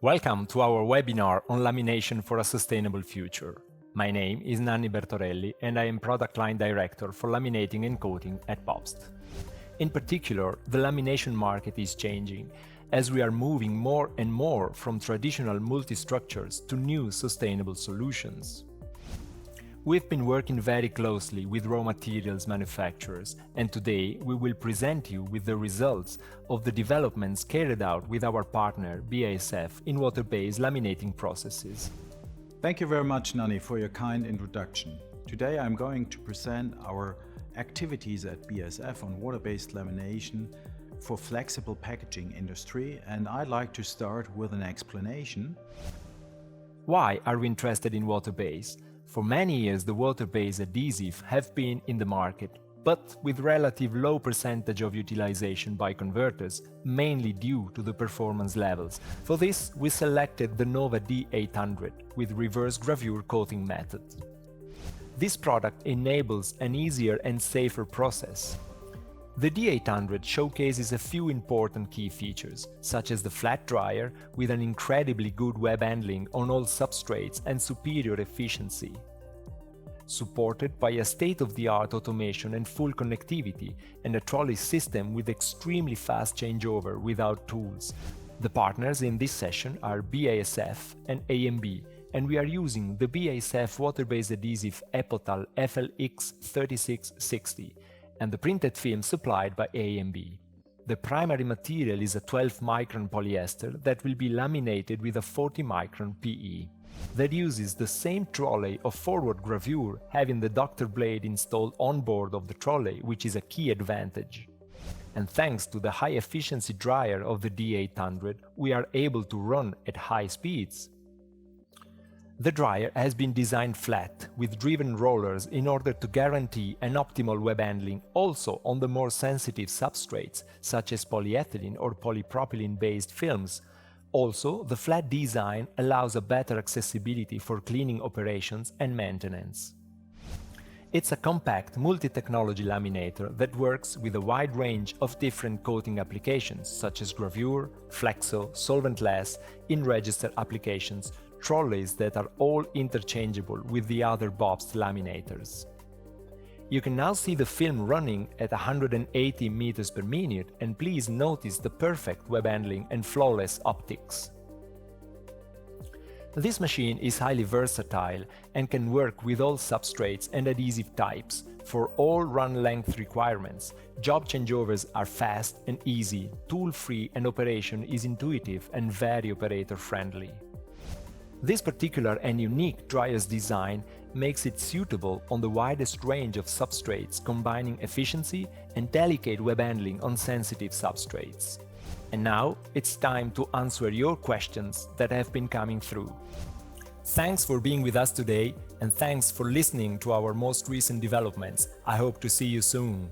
Welcome to our webinar on lamination for a sustainable future. My name is Nanni Bertorelli and I am Product Line Director for Laminating and Coating at Bobst. In particular, the lamination market is changing as we are moving more and more from traditional multi-structures to new sustainable solutions. We've been working very closely with raw materials manufacturers, and today we will present you with the results of the developments carried out with our partner BASF in water-based laminating processes. Thank you very much, Nanni, for your kind introduction. Today I'm going to present our activities at BASF on water-based lamination for flexible packaging industry, and I'd like to start with an explanation. Why are we interested in water-based? For many years the water-based adhesive have been in the market, but with relative low percentage of utilization by converters, mainly due to the performance levels. For this, we selected the Nova D800 with reverse gravure coating method. This product enables an easier and safer process. The D800 showcases a few important key features, such as the flat dryer with an incredibly good web handling on all substrates and superior efficiency. Supported by a state-of-the-art automation and full connectivity, and a trolley system with extremely fast changeover without tools. The partners in this session are BASF and AMB, and we are using the BASF water-based adhesive Epotal FLX3660 and the printed film supplied by AMB. The primary material is a 12-micron polyester that will be laminated with a 40-micron PE. That uses the same trolley of forward gravure, having the doctor blade installed on board of the trolley, which is a key advantage. And thanks to the high-efficiency dryer of the D800, we are able to run at high speeds. The dryer has been designed flat, with driven rollers in order to guarantee an optimal web handling also on the more sensitive substrates, such as polyethylene or polypropylene-based films. Also, the flat design allows a better accessibility for cleaning operations and maintenance. It's a compact multi-technology laminator that works with a wide range of different coating applications, such as gravure, flexo, solventless, in-register applications, trolleys that are all interchangeable with the other Bobst laminators. You can now see the film running at 180 meters per minute, and please notice the perfect web handling and flawless optics. This machine is highly versatile and can work with all substrates and adhesive types for all run length requirements. Job changeovers are fast and easy, tool-free, and operation is intuitive and very operator-friendly. This particular and unique dryer's design makes it suitable on the widest range of substrates, combining efficiency and delicate web handling on sensitive substrates. And now it's time to answer your questions that have been coming through. Thanks for being with us today, and thanks for listening to our most recent developments. I hope to see you soon.